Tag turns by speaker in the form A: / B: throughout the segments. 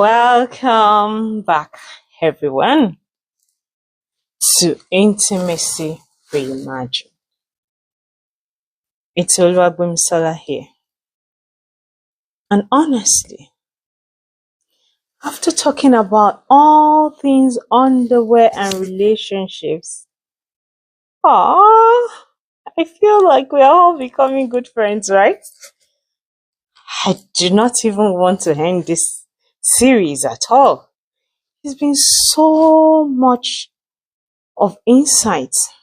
A: Welcome back, everyone, to Intimacy Reimagined. It's Oluwagbemisola here. And honestly, after talking about all things underwear and relationships, I feel like we're all becoming good friends, right? I do not even want to end this series at all. It's been so much of insights.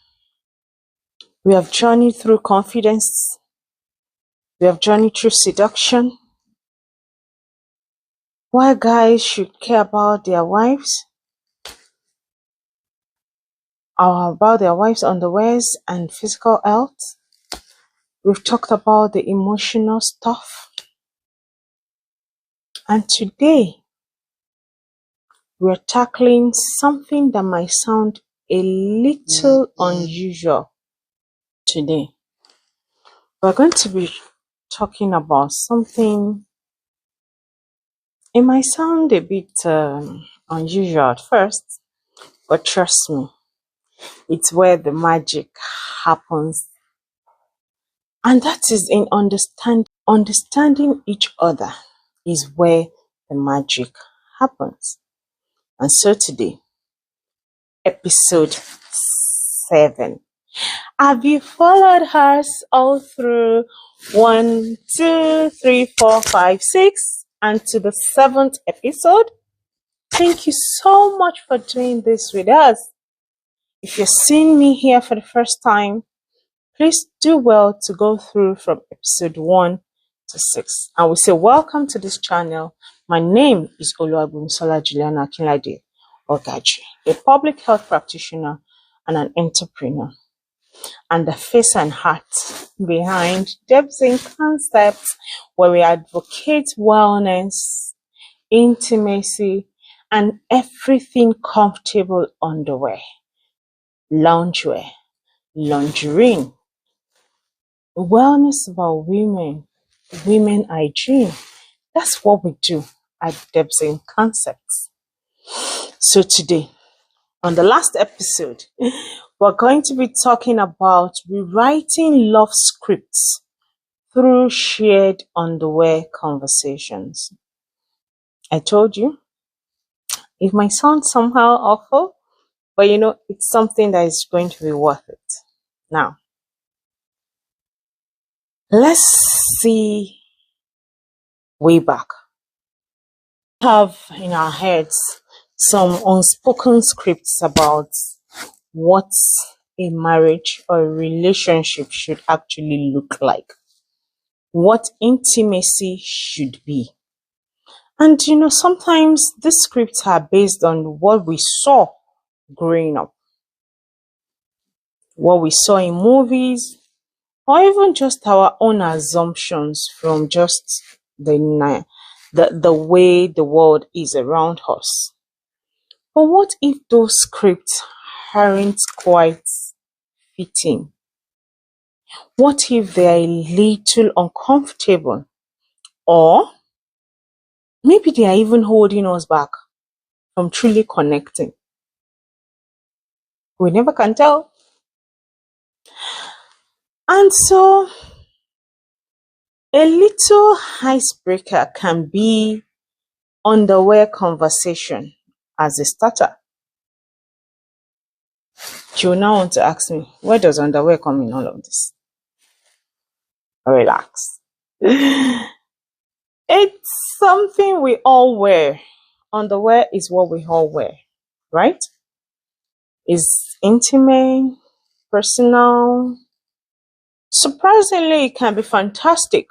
A: We have journeyed through confidence. We have journeyed through seduction. Why guys should care about their wives, or about their wives' underwears and physical health. We've talked about the emotional stuff. And today, we're tackling something that might sound a little unusual today. We're going to be talking about something. It might sound a bit unusual at first, but trust me, it's where the magic happens. And that is in understanding each other is where the magic happens. And so today, episode 7. Have you followed us all through 1, 2, 3, 4, 5, 6, and to the 7th episode? Thank you so much for doing this with us. If you're seeing me here for the first time, please do well to go through from episode 1 to 6. And we say, welcome to this channel. My name is Oluwagbemisola Julihanna Akinlade-Ogaji, a public health practitioner and an entrepreneur, and the face and heart behind Depths in Concepts, where we advocate wellness, intimacy, and everything comfortable underwear, loungewear, lingerie, wellness about women hygiene. That's what we do at Depths in Concepts. So today, on the last episode, we're going to be talking about rewriting love scripts through shared underwear conversations. I told you, it might sound somehow awful, but it's something that is going to be worth it. Now, let's see way back. We have in our heads some unspoken scripts about what a marriage or a relationship should actually look like, what intimacy should be. And sometimes these scripts are based on what we saw growing up, what we saw in movies, or even just our own assumptions from just the way the world is around us. But what if those scripts aren't quite fitting? What if they're a little uncomfortable? Or maybe they are even holding us back from truly connecting? We never can tell. And so, a little icebreaker can be underwear conversation as a starter. You now want to ask me, where does underwear come in all of this? Relax. It's something we all wear. Underwear is what we all wear, right? It's intimate, personal. Surprisingly, it can be fantastic.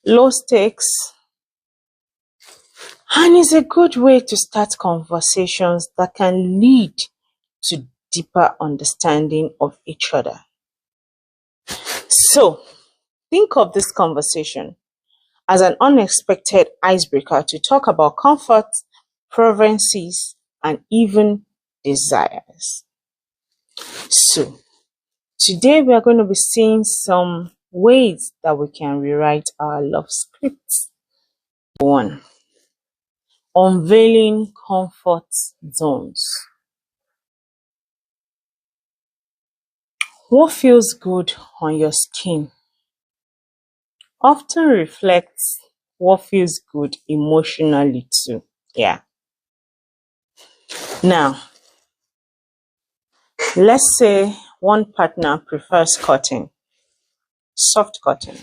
A: Low stakes. And it's a good way to start conversations that can lead to deeper understanding of each other. So, think of this conversation as an unexpected icebreaker to talk about comfort, preferences, and even desires. So, today we are going to be seeing some ways that we can rewrite our love scripts. 1. unveiling comfort zones. What feels good on your skin often reflects what feels good emotionally too. Yeah. Now, let's say one partner prefers cotton, soft cotton.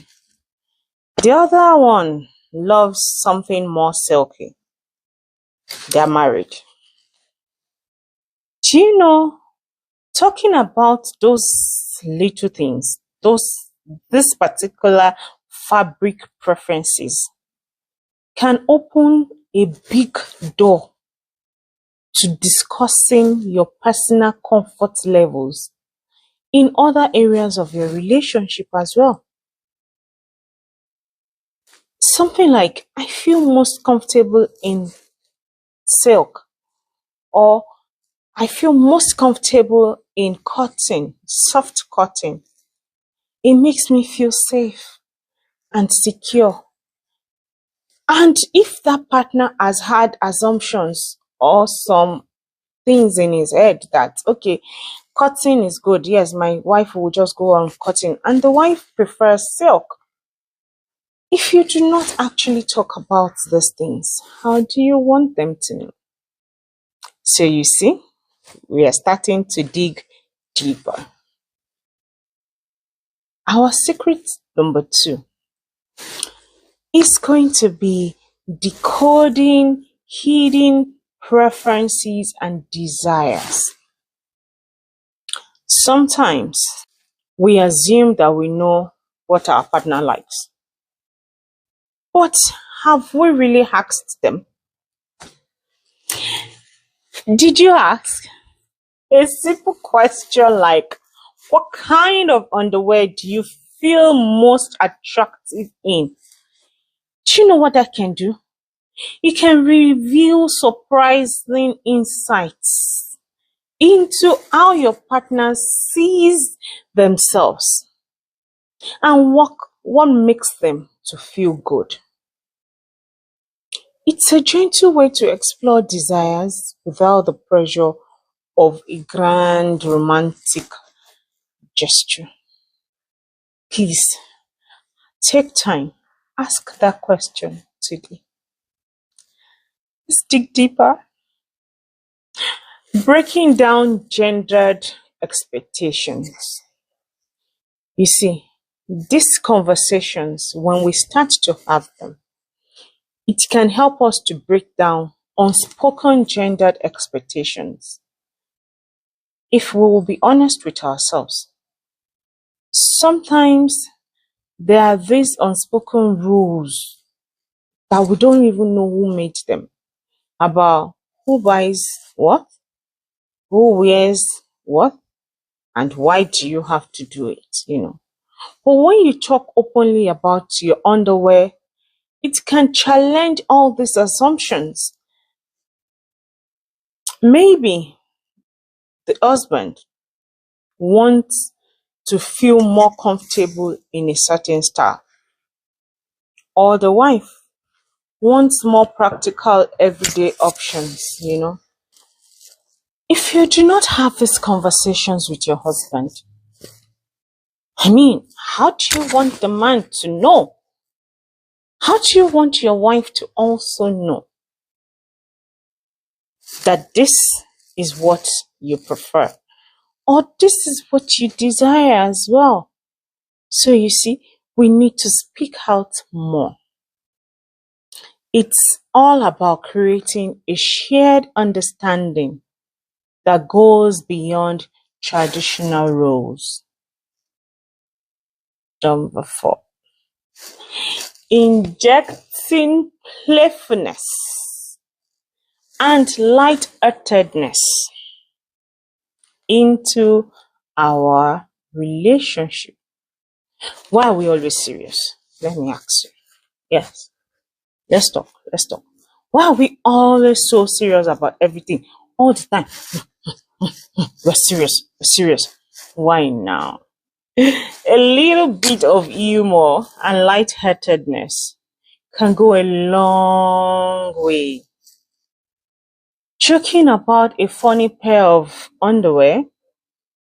A: The other one loves something more silky. They're married. Do you know, talking about those little things, this particular fabric preferences can open a big door to discussing your personal comfort levels in other areas of your relationship as well. Something like, I feel most comfortable in silk, or I feel most comfortable in cotton, soft cotton. It makes me feel safe and secure. And if that partner has had assumptions or some things in his head that, okay, cotton is good, yes, my wife will just go on cotton, and the wife prefers silk. If you do not actually talk about these things, how do you want them to know? So you see, we are starting to dig deeper. Our secret number 2 is going to be decoding hidden preferences and desires. Sometimes we assume that we know what our partner likes. But have we really asked them? Did you ask? A simple question like, what kind of underwear do you feel most attractive in? Do you know what that can do? It can reveal surprising insights into how your partner sees themselves and what makes them to feel good. It's a gentle way to explore desires without the pressure of a grand romantic gesture. Please take time, ask that question today. Let's dig deeper. Breaking down gendered expectations. You see, these conversations, when we start to have them, it can help us to break down unspoken gendered expectations. If we will be honest with ourselves, sometimes there are these unspoken rules that we don't even know who made them, about who buys what, who wears what, and why do you have to do it. But when you talk openly about your underwear, it can challenge all these assumptions. Maybe the husband wants to feel more comfortable in a certain style, or the wife wants more practical everyday options. If you do not have these conversations with your husband, how do you want the man to know? How do you want your wife to also know that this is what you prefer, or this is what you desire as well? So you see, we need to speak out more. It's all about creating a shared understanding that goes beyond traditional roles. Number 4, injecting playfulness and lightheartedness into our relationship. Why are we always serious? Let me ask you. Yes, let's talk. Why are we always so serious about everything all the time? We're serious. Why now? A little bit of humor and lightheartedness can go a long way joking about a funny pair of underwear,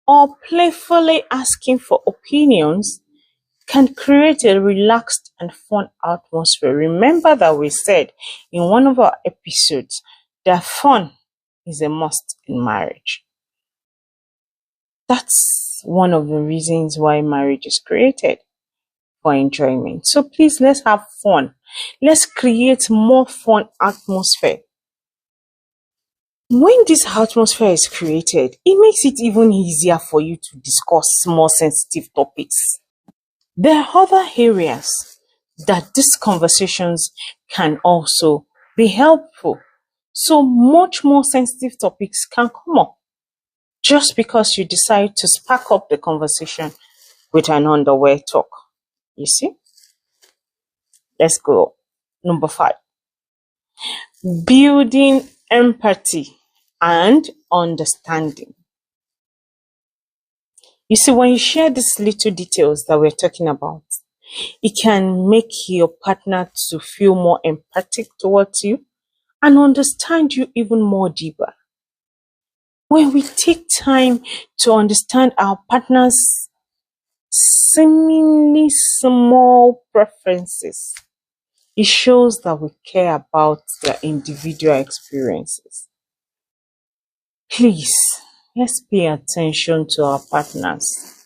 A: or playfully asking for opinions can create a relaxed and fun atmosphere. Remember that we said in one of our episodes that fun is a must in marriage. That's one of the reasons why marriage is created, for enjoyment. So please, let's have fun. Let's create more fun atmosphere. When this atmosphere is created, it makes it even easier for you to discuss more sensitive topics. There are other areas that these conversations can also be helpful. So much more sensitive topics can come up just because you decide to spark up the conversation with an underwear talk. You see? Let's go. Number 5. Building empathy and understanding. You see, when you share these little details that we're talking about, it can make your partner to feel more empathic towards you and understand you even more deeper. When we take time to understand our partner's seemingly small preferences, it shows that we care about their individual experiences. Please, let's pay attention to our partners.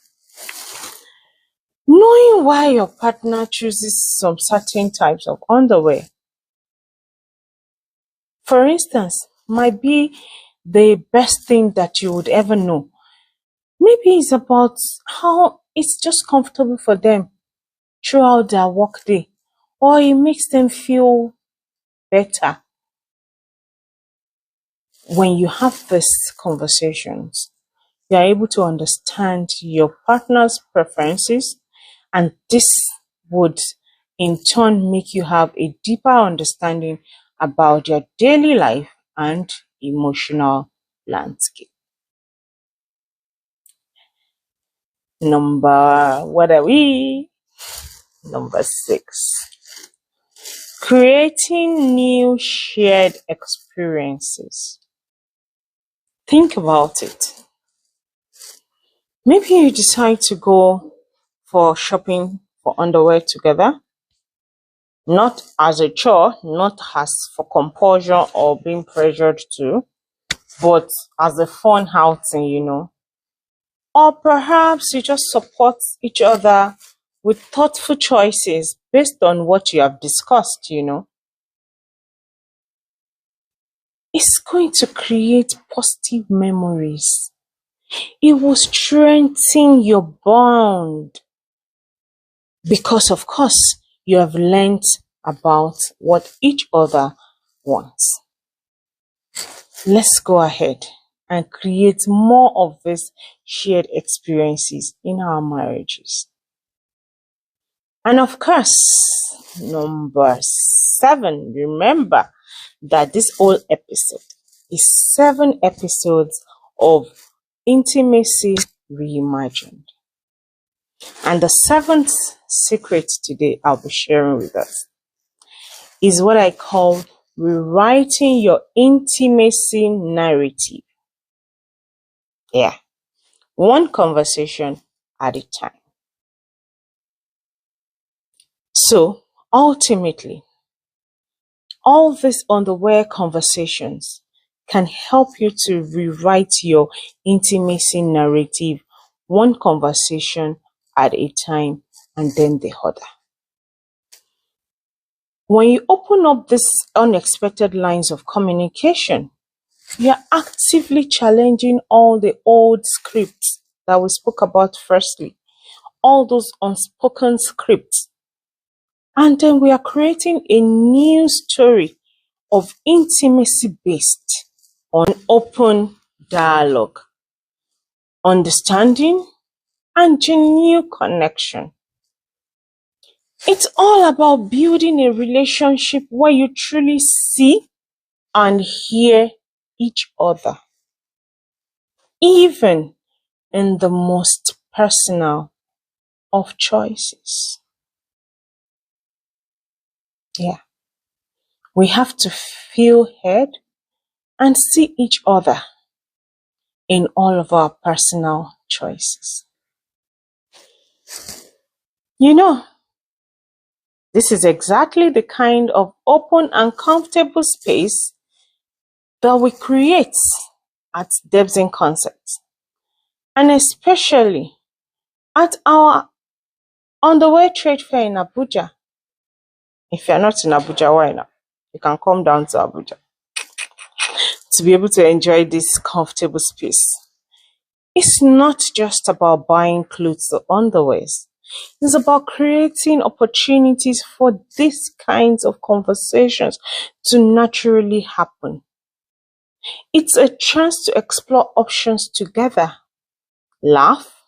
A: Knowing why your partner chooses some certain types of underwear, for instance, might be the best thing that you would ever know. Maybe it's about how it's just comfortable for them throughout their workday, or it makes them feel better. When you have these conversations, you are able to understand your partner's preferences, and this would in turn make you have a deeper understanding about your daily life and emotional landscape. What are we? Number 6. Creating new shared experiences. Think about it. Maybe you decide to go for shopping for underwear together, not as a chore, not as for compulsion or being pressured to, but as a fun outing. Or perhaps you just support each other with thoughtful choices based on what you have discussed. It's going to create positive memories. It will strengthen your bond because, of course, you have learned about what each other wants. Let's go ahead and create more of these shared experiences in our marriages. And of course, number 7, remember that this whole episode is 7 episodes of Intimacy Reimagined. And the 7th secret today I'll be sharing with us is what I call rewriting your intimacy narrative. Yeah, one conversation at a time. So ultimately, all these underwear conversations can help you to rewrite your intimacy narrative, one conversation at a time and then the other. When you open up these unexpected lines of communication, you're actively challenging all the old scripts that we spoke about firstly, all those unspoken scripts. And then we are creating a new story of intimacy based on open dialogue, understanding, and genuine connection. It's all about building a relationship where you truly see and hear each other, even in the most personal of choices. Yeah. We have to feel heard, and see each other in all of our personal choices. You know, this is exactly the kind of open and comfortable space that we create at Debs in Concepts, and especially at our On the Way trade fair in Abuja. If you're not in Abuja, why not? You can come down to Abuja to be able to enjoy this comfortable space. It's not just about buying clothes or underwears. It's about creating opportunities for these kinds of conversations to naturally happen. It's a chance to explore options together, laugh,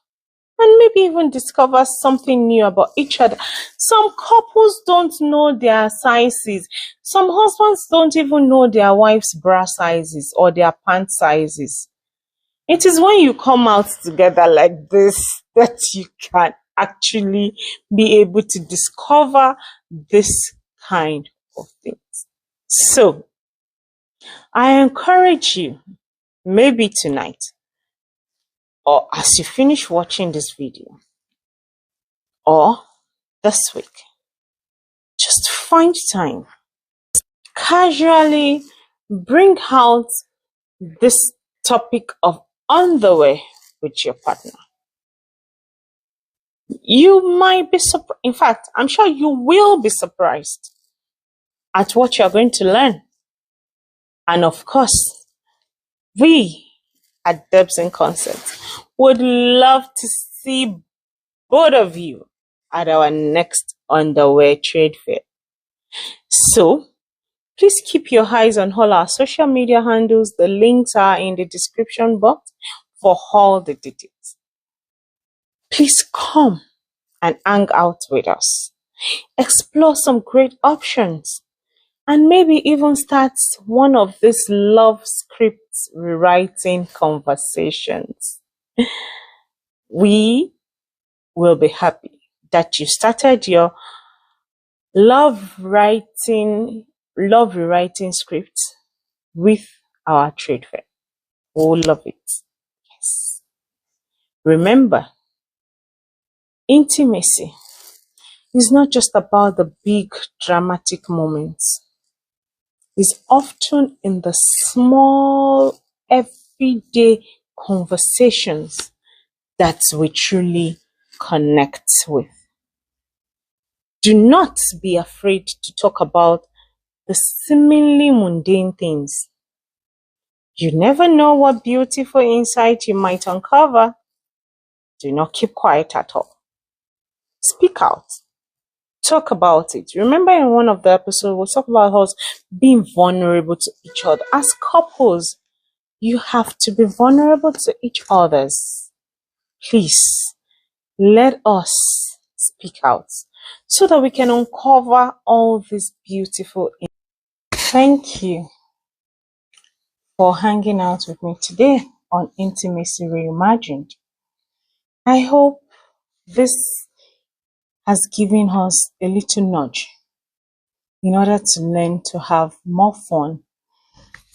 A: and maybe even discover something new about each other. Some couples don't know their sizes. Some husbands don't even know their wife's bra sizes or their pant sizes. It is when you come out together like this that you can actually be able to discover this kind of things. So, I encourage you, maybe tonight, or as you finish watching this video, or this week, just find time, casually bring out this topic of on the way with your partner. You might be surprised. In fact, I'm sure you will be surprised at what you're going to learn. And of course, we at Debs and Concepts would love to see both of you at our next underwear trade fair. So, please keep your eyes on all our social media handles. The links are in the description box for all the details. Please come and hang out with us. Explore some great options and maybe even start one of these love script rewriting conversations. We will be happy that you started your love rewriting script with our trade fair. We'll love it. Yes. Remember, intimacy is not just about the big dramatic moments. It's often in the small everyday conversations that we truly connect with. Do not be afraid to talk about the seemingly mundane things. You never know what beautiful insight you might uncover. Do not keep quiet at all. Speak out. Talk about it. Remember in one of the episodes, we'll talk about us being vulnerable to each other. As couples, you have to be vulnerable to each other's. Please, let us speak out so that we can uncover all this beautiful. Thank you for hanging out with me today on Intimacy Reimagined. I hope this has given us a little nudge in order to learn to have more fun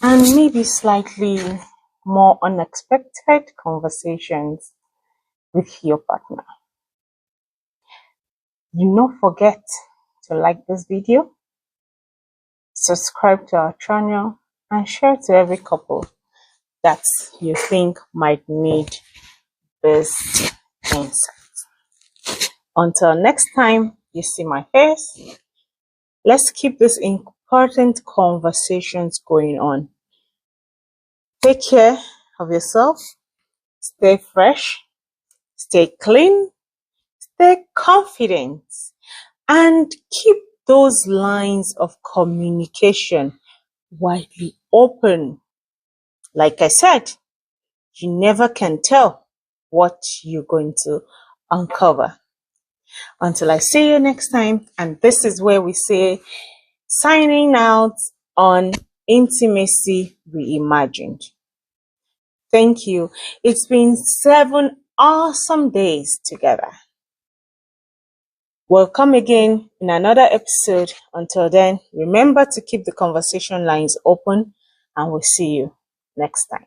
A: and maybe slightly more unexpected conversations with your partner. Do not forget to like this video, subscribe to our channel, and share to every couple that you think might need this insight. Until next time you see my face, let's keep these important conversations going on. Take care of yourself, stay fresh, stay clean, stay confident, and keep those lines of communication widely open. Like I said, you never can tell what you're going to uncover. Until I see you next time, and this is where we say, signing out on Intimacy Reimagined. Thank you. It's been 7 awesome days together. We'll come again in another episode. Until then, remember to keep the conversation lines open and we'll see you next time.